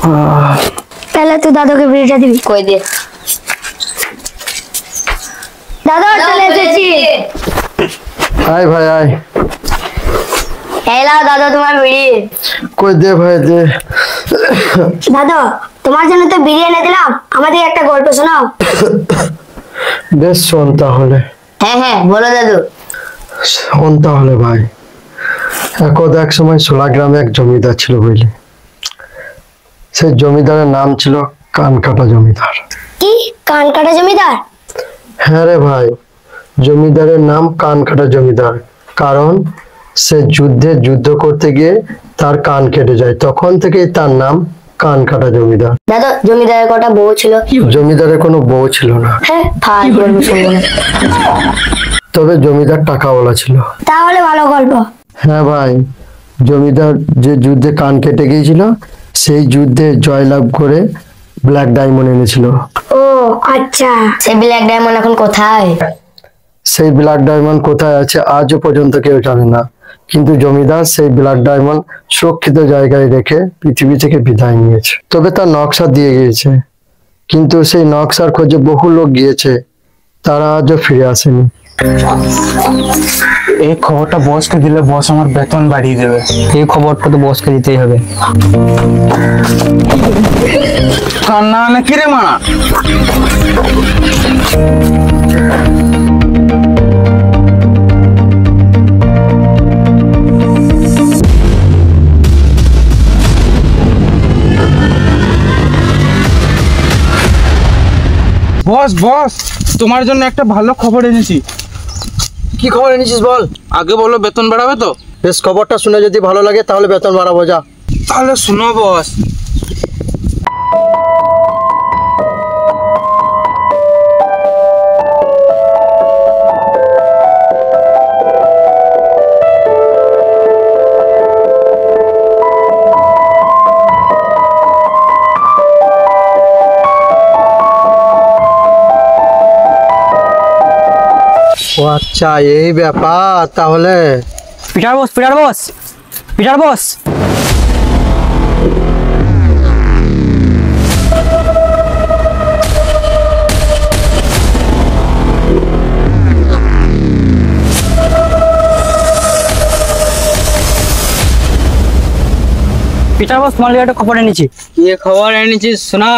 पहले तू दादू के बीड़ी दी कोई दे दादा चले एसेছি आय भाई आय एला दादा तुम्हार बीड़ी कोई दे भाई दे दादा তোমার জন্য তো বিড়ি এনে দিলাম আমাদের একটা গল্প শোনাও বেশ শোন তাহলে হ্যাঁ হ্যাঁ বলো দাদু শোন তাহলে ভাই এক সময় সোলা গ্রামে এক জমিদার ছিল বুঝলি সেই জমিদারের নাম ছিল কানকাটা জমিদার কি কানকাটা জমিদার হ্যাঁ রে ভাই জমিদারের নাম কানকাটা জমিদার কারণ সে যুদ্ধ করতে গিয়ে তার কান কেটে যায় তখন থেকেই তার নাম কানকাটা জমিদার দাদা জমিদারের কটা বউ ছিল জমিদারের কোনো বউ ছিল না হ্যাঁ ফাল গল্প শুনবো না তবে জমিদার টাকাওয়ালা ছিল তাহলে ভালো গল্প হ্যাঁ ভাই জমিদার যে যুদ্ধে কান কেটে গিয়েছিল সেই যুদ্ধে জয়লাভ করে ব্ল্যাক ডায়মন্ড এনেছিল ও আচ্ছা সেই ব্ল্যাক ডায়মন্ড এখন কোথায় সেই ব্ল্যাক ডায়মন্ড কোথায় আছে আজও পর্যন্ত কেউ জানে না কিন্তু জমিদার সেই ব্ল্যাক ডায়মন্ড সুরক্ষিত জায়গায় রেখে পৃথিবী থেকে বিদায় নিয়েছে তবে তার নকশা দিয়ে গিয়েছে কিন্তু সেই নকশার খোঁজে বহু লোক গিয়েছে তারা আজও ফিরে আসেনি এই খবরটা বসকে দিলে বস আমার বেতন বাড়িয়ে দেবে এই খবরটা তো বসকে দিতেই হবে কান্না না কি রে মা বস বস তোমার জন্য একটা ভালো খবর এনেছি কি খবর এনেছিস বল আগে বলো বেতন বাড়াবে তো বেশ খবরটা শুনে যদি ভালো লাগে তাহলে বেতন বাড়াবো যা তাহলে শুনো বস ও আচ্ছা এই ব্যাপার তাহলে পিটার বস পিটার বস পিটার বস পিটার বস তোমার একটা খবর এনেছি কি খবর এনেছিস শোনা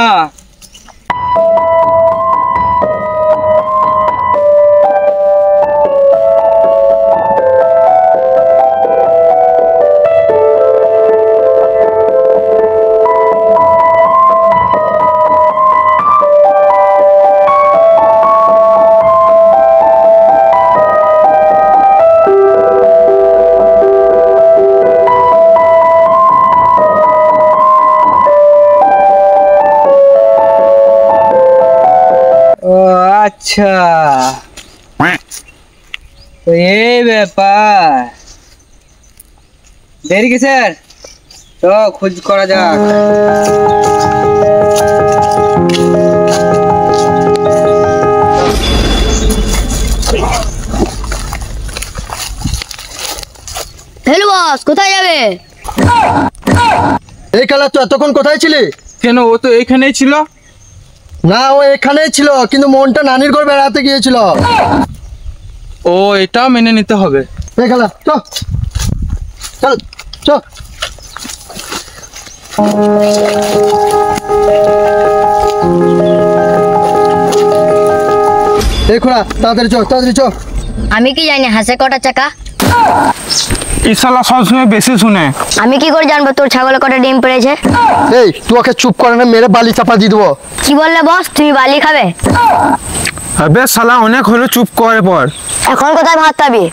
अच्छा तो ये ব্যাপার দেরি কিসের তো খোঁজ করা যাক হ্যালো বস কোথায় যাবে এই কালা তুই এতক্ষণ কোথায় ছিলি কেন ও তো এইখানেই ছিল না ও এখানেই ছিল কিন্তু মনটা নানির ঘর বেড়াতে গিয়েছিল ও এটাও মেনে নিতে হবে এই কালা চল চল চল এই খোড়া তাড়াতাড়ি চল আমি কি জানি হাসে কটা চাকা এই শালা সবসময় বেশি শুনে আমি কি করে জানবো তোর ছাগলে কটা ডিম পেড়েছে এই তুই ওকে চুপ করে না মেরে বালি চাপা দিয়ে দেবো কি বললে বস তুমি বালি খাবে আবে শালা অনেক হলো চুপ করে পর এখন কোথায় ভাত পাবি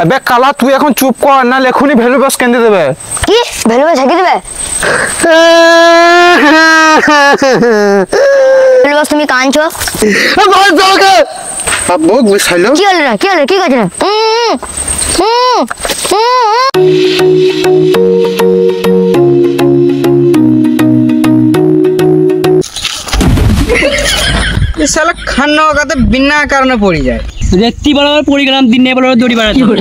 আবে কালা তুই এখন চুপ কর না লেখুনি ভ্যালু বস কেঁদে দেবে কি ভেলুবে ঝাঁকি দেবে ভেলু বস তুমি কাঁদছো বক বেশাইলো কি হলো না কি করছে না साला खाना का बिना कारण पड़ी जाए रेती बराबर पड़ी गलम दिन ने बराबर दौड़ी बराबर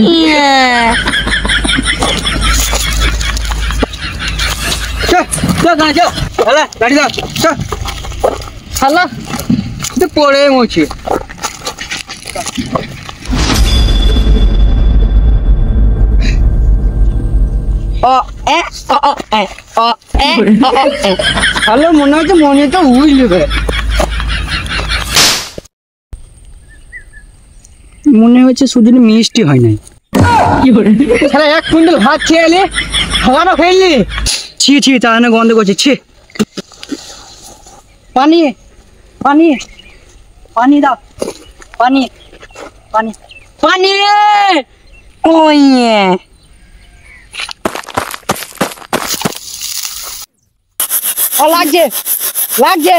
গাড়ি দাও শালা তো পড়ে মরছি শালা মনে হচ্ছে মনে তো উইলবে মনে হচ্ছে শুধু মিষ্টি হয় নাই শালা 1 কুইন্টাল ভাত খেয়ে এলি খাওয়ানো খেলি ছি ছি তাহলে গন্ধ করছে ছি পানি পানি পানি দাও পানি পানি পানি ওই লাগছে লাগছে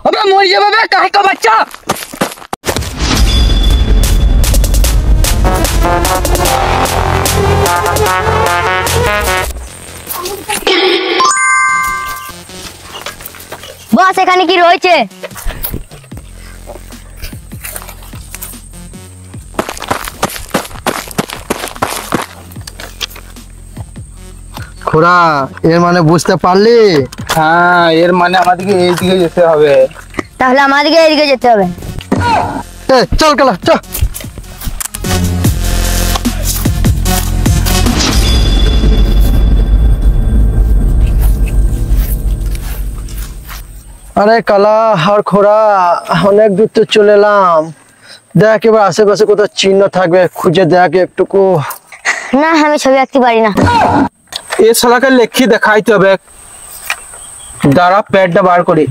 अबे मर जाबे बे काहे का बच्चा বস এখানে কি রয়েছে? খোড়া, এর মানে বুঝতে পারলি? হ্যাঁ, এর মানে আমাদেরকে এই দিকে যেতে হবে। তাহলে আমাদেরকে এদিকে যেতে হবে। চল কালা চল। আরে কালা আর খোড়া, অনেক দূর তো চলে এলাম। দেখ এবার আশেপাশে কোথাও চিহ্ন থাকবে, খুঁজে দেখ একটুকু। না, আমি ছবি আঁকতে পারি না। এই শালাকে লেখি দেখাইতে হবে। দাঁড়া, প্যাডটা বার করি।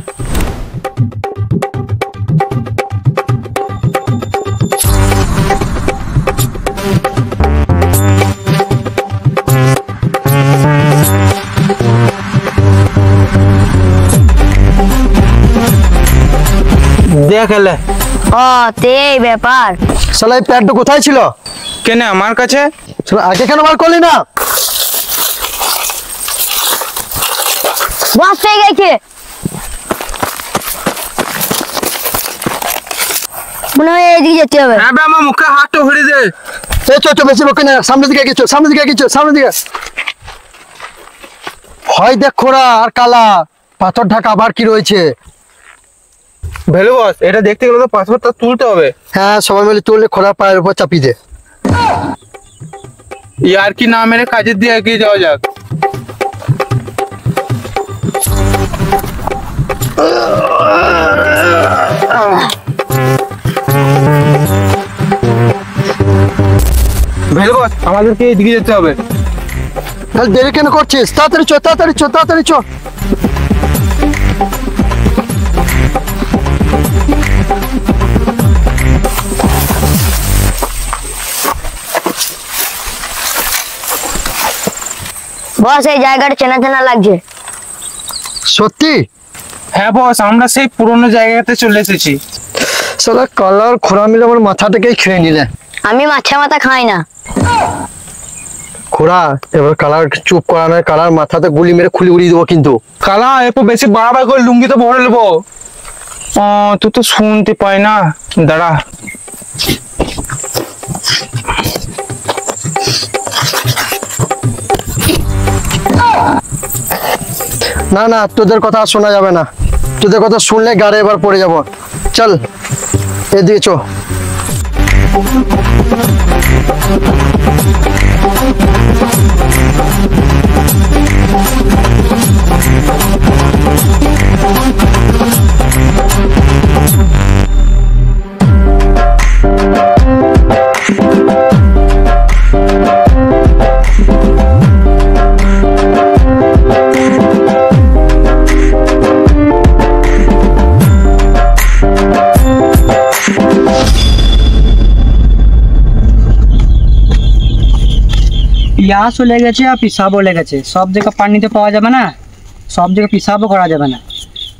দেখ এলে। ও তে এই ব্যাপার। শালা এই প্যাডটা কোথায় ছিল? কেন আমার কাছে? শালা আগে কেন বার করলি না? বস পেয়ে গেছে। মনে হয় এদিকে যেতে হবে। হ্যাঁ, আমার মুখে হাতটা ভরে দে। এই চল বেশি বকে না, সামনের দিকে এগিয়ে চল, সামনের দিকে এগিয়ে চল, সামনের দিকে। হয় দেখ খোড়া আর কালা, পাথর ঢাকা আবার কি রয়েছে? ভেলু বস, এটা দেখতে গেলে তো পাথরটা তুলতে হবে। হ্যাঁ, সবাই মিলে তুললে খোড়া পায়ের উপর চাপিয়ে দে। ইয়ার কি না মেরে কাজের দিয়ে এগিয়ে যাওয়া যাক। ভেলু বস, আমাদেরকে এদিকে যেতে হবে। তাহলে দেরি কেন করছিস? তাড়াতাড়ি চ, তাড়াতাড়ি চ, তাড়াতাড়ি চ। বস এই জায়গাটা চেনা চেনা লাগছে। সত্যি? হ্যাঁ বস, আমরা সেই পুরোনো জায়গাতে চলে এসেছি। শালা কালার খোড়া মিলে আমার মাথাটাকেই খেয়ে নিলে। আমি মাছের মাথা খাই না। খোড়া, এবার কালার চুপ করা নয়, কালার মাথাতে গুলি মেরে খুলি উড়িয়ে দেবো কিন্তু। কালা, এরপর বেশি বাড়াবাড়ি করে লুঙ্গি তো ভরে নেবো। তুই তো শুনতে পাই না, দাঁড়া। না না, তোদের কথা আর শোনা যাবে না। তোদের কথা শুনলে গাড়ি এবার পড়ে যাব। চল এদিকে চো। পিয়াসও লেগেছে আর পিসাবও লেগেছে। সব জায়গা পানি তো পাওয়া যাবে না, সব জায়গায় পিসাবও করা যাবে না।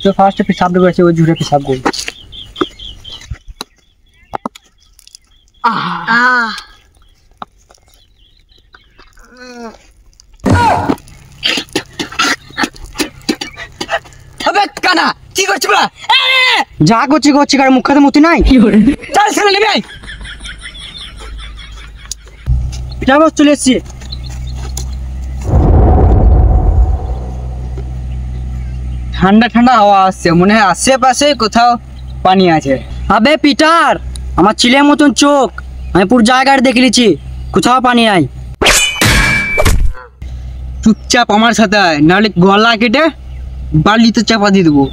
তো ফার্স্টে পিসাবটা করেছে, ওই ঝুড়ে পিসাব করি। কানা কি করছি বলা? যা করছি করছি, কার মুখ খাতে মতি নাই। চল ছেলে নেবে আই। চলে এসছি। ঠান্ডা ঠান্ডা হাওয়া আসছে, মনে হয় আশেপাশে কোথাও পানি আছে। আবে পিটার, আমার ছেলের মতন চোখ, আমি পুরো জায়গাটা দেখে নিচ্ছি, কোথাও পানি নাই। চুপচাপ আমার সাথে আয়, নাহলে গলা কেটে বালিতে চাপা দিয়ে দেবো।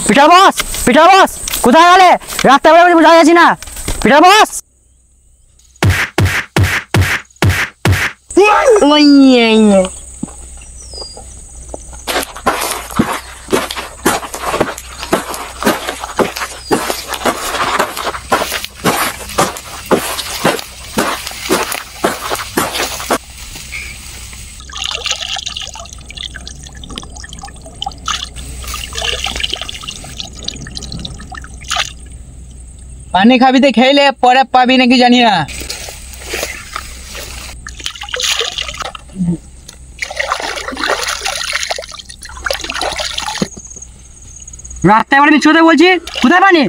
পিটার বস, পিটার বস, কোথায় গেলে? রাস্তা বেরোতে বোঝা যাচ্ছি না। পিটার বস, পানি খাবি তো খেলে, পরে পাবি নাকি জানি না। রাস্তায় বাড়ি ছোটে বলছি, কোথায় পানি?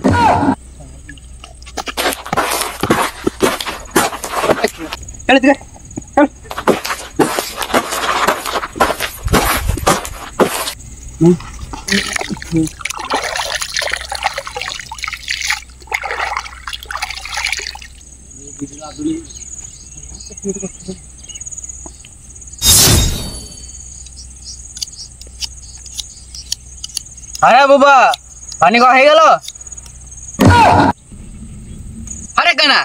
আরে বাবা, পানি খাওয়া হয়ে গেল? আরে কেনা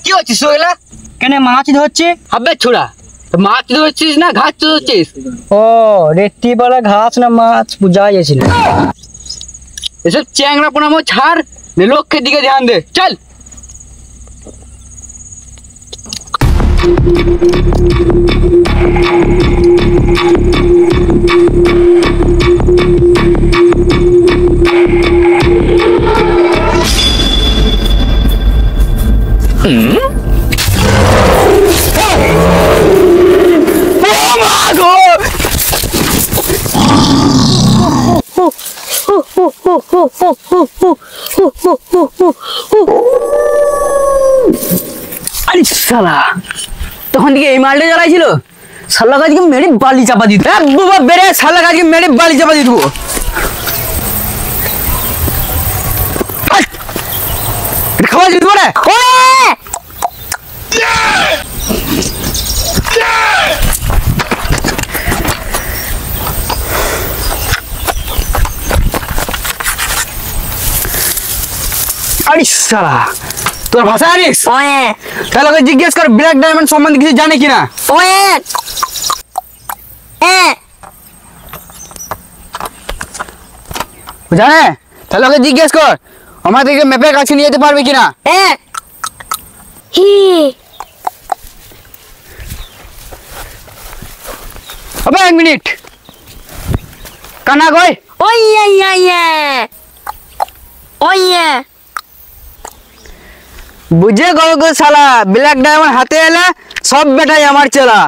কি হচ্ছিস ওগুলা? কেন মাছ ধরছি? হবে ছোড়া, মাছ ধরছিস না ঘাস ধরছিস? ও রেতি বলা ঘাস না মাছ বুঝা যাচ্ছে না। এসব চ্যাংরা পোনামো ছাড়, লক্ষ্যের দিকে ধ্যান দে, চল। আরে শালা, তখন থেকে এই মালটা জ্বালাইছিল, শালা গাছকে মেরে বালি চাপা দিত। বাবা বেড়ে শালা গাছকে মেরে বালি চাপা দিয়ে দেবো। খাওয়া দিতে পারে? আরে শালা, তোর ভাষা জানিস? তাহলে ওকে জিজ্ঞেস কর ব্ল্যাক ডায়মন্ড সম্বন্ধে কিছু জানে কিনা। জানে? তাহলে ওকে জিজ্ঞেস কর আমাদেরকে ম্যাপের কাছে নিয়ে যেতে পারবে কিনা। আবে এক মিনিট, কানা কই? বুঝে গো শালা, ব্ল্যাক ডায়মন্ড হাতে এলে সব বেটাই আমার চেলা।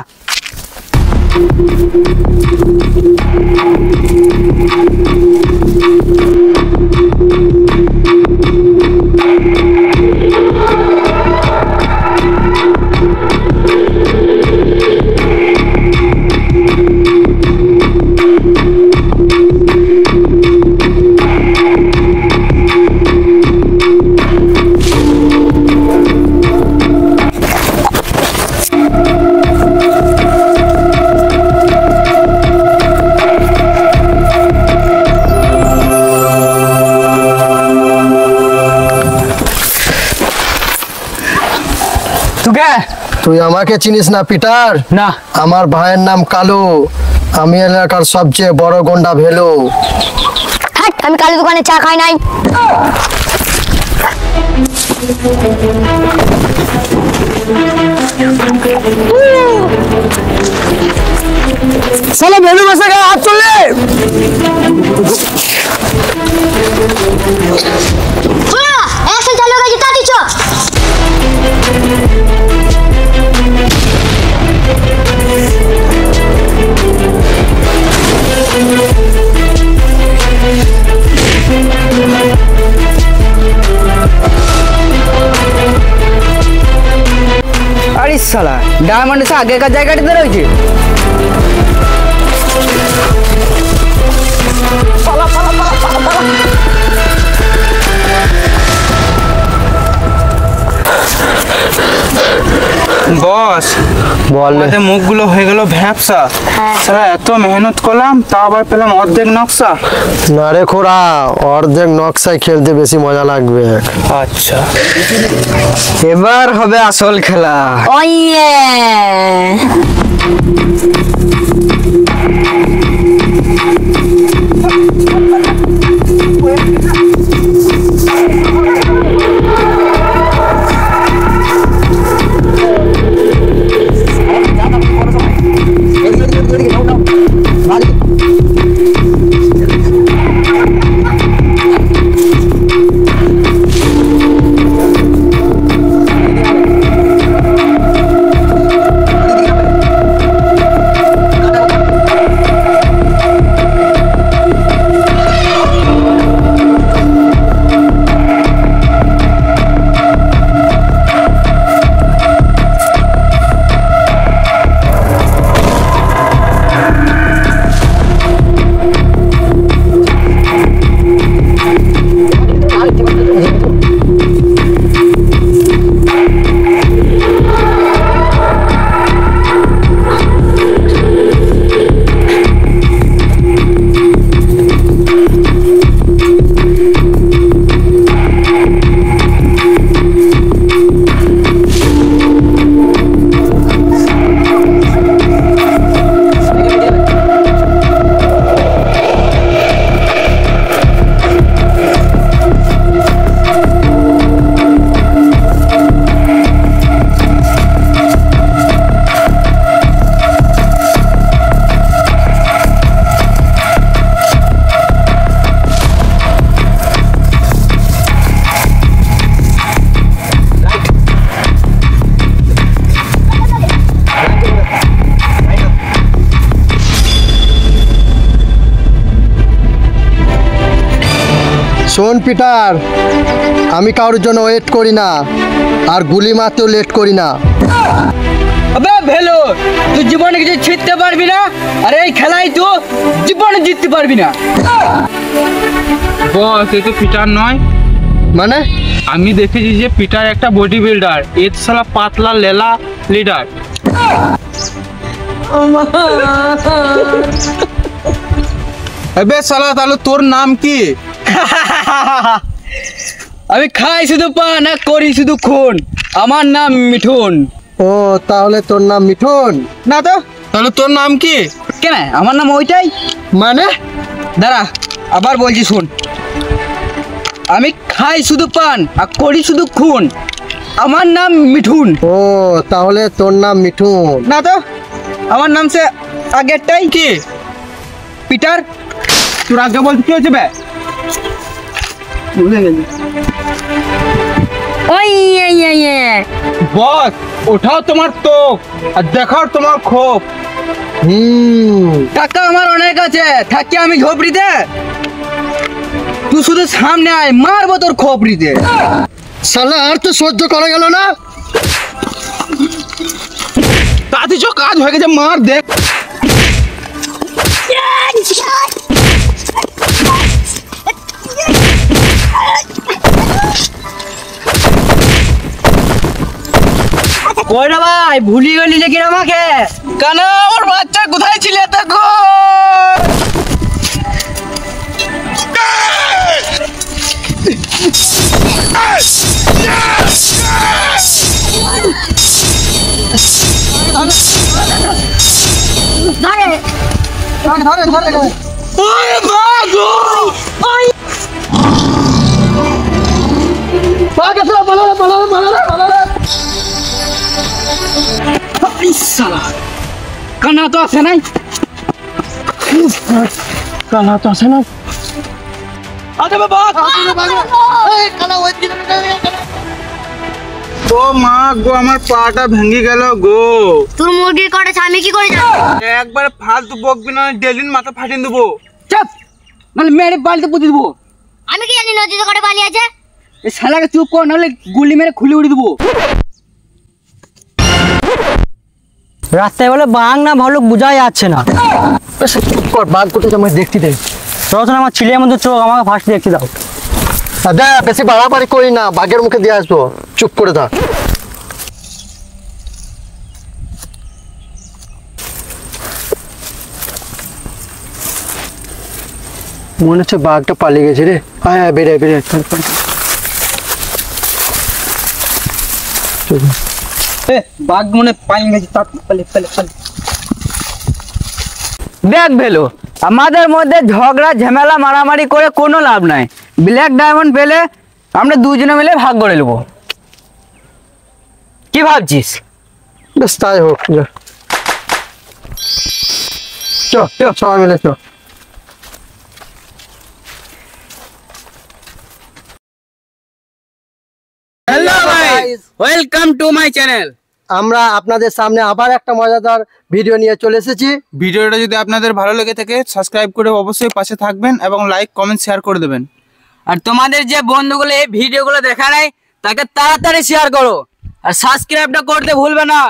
তুই আমাকে চিনিস না পিটার? না। আমার ভাইয়ের নাম কালু, আমি এলাকার সবচেয়ে বড় গন্ডা ভেলু। আমি কালী দোকানে চা খাই নাই। সালা ভেলু বসে গা হাত চলে। একশো চালু গেছে তা দিচ্ছ। শালা ডায়মন্ড এসে আগেকার জায়গাটাতে রয়েছে। বস বল আমাদের মুখগুলো হয়ে গেল ভ্যাপসা। সারা এত মেহনত করলাম তা আবার পেলাম অর্ধেক নকশা। না রে খোড়া, অর্ধেক নকশায় খেলতে বেশি মজা লাগবে। আচ্ছা এবার হবে আসল খেলা। ওইয়ে শোন পিটার, আমি কারোর জন্য ওয়েট করি না, আর গুলি মারতেও লেট করি না। আবে ভেলো, তুই জীবনে কিছু ছিটতে পারবি না, আর এই খেলায় তুই জীবনে জিততে পারবি না। বস এ তো পিটার নয়। মানে আমি দেখেছি যে পিটার একটা বডি বিল্ডার, এর শালা পাতলা লেলা লিডার। এবে শালা তাহলে তোর নাম কি? আমি খাই শুধু পান আর করি শুধু খুন, আমার নাম মিঠুন। ও তাহলে তোর নাম মিঠুন? না তো, তাহলে তোর নাম কি? কেন আমার নাম ওইটাই। মানে দাঁড়া আবার বলছি শুন, আমি খাই শুধু পান আর করি শুধু খুন, আমার নাম মিঠুন। ও তাহলে তোর নাম মিঠুন? না তো, আমার নাম সে আগেরটাই কি পিটার। তোর আগে বলতে কি হয়েছে বে? ওইয়ে বস ওঠাও তোমার তো, আর দেখাও তোমার ক্ষোভ। টাকা আমার অনেক আছে, থাকি আমি ঝোপড়িতে, তুই শুধু সামনে আয়, মারবো তোর খোপড়িতে। শালা আর তো সহ্য করা গেল না। তাতে চো কাজ হয়ে গেছে, মার দেখ। কই না ভাই, ভুলি গেলি নাকি আমাকে? কেন আমার বাচ্চা কোথায় ছিলে দেখো? কানা তো আসে নাই, কালা তো আসে না। আরে বাবা ও মা গো, আমার পাটা ভেঙে গেল গো। তোর মুরগির কটেছে, আমি কি করে জানবো? একবার ফালতু বকবি না, ডেলিন মাথা ফাটিয়ে দেবো। চাপ, মানে মেরে বালতে পুঁতে দেবো। আমি কি জানি নদীতে কটে বালি আছে? এই শালাকে চুপ কর, নাহলে গুলি মেরে খুলে উড়ে দেবো। রাস্তায় বলে বাঘ না ভালুক বোঝা যাচ্ছে না। বেশ, চুপ কর, বাঘ কোথায় আমাকে দেখতে দে। তখন আমার ছেলের মধ্যে চোখ, আমাকে ফার্স্ট দেখতে দাও। দাদা বেশি বাড়াবাড়ি করি না, বাঘের মুখে দিয়ে আসবো, চুপ করে থাক। মনে হচ্ছে বাঘটা পালিয়ে গেছে রে। হ্যাঁ হ্যাঁ, বেরে বেরে। বাঘ মনে পালিয়ে গেছে, পালে পালে পালে। দেখ ভেলো, আমাদের মধ্যে ঝগড়া ঝামেলা মারামারি করে কোনো লাভ নাই। ব্ল্যাক ডায়মন্ড পেলে আমরা দুজনে মিলে ভাগ করে নেবো। কি ভাবছিস? বেশ তাই হোক, যা। চ চ, সবাই মিলে চ। Hello guys, welcome to my channel. আমরা আপনাদের সামনে আবার একটা মজাদার ভিডিও নিয়ে চলে এসেছি। ভিডিওটা যদি আপনাদের ভালো লেগে থাকে সাবস্ক্রাইব করে অবশ্যই পাশে থাকবেন এবং লাইক কমেন্ট শেয়ার করে দেবেন। আর তোমাদের যে বন্ধুগুলো এই ভিডিওগুলো দেখা নাই তাকে তাড়াতাড়ি শেয়ার করো, আর সাবস্ক্রাইবটা করতে ভুলবে না।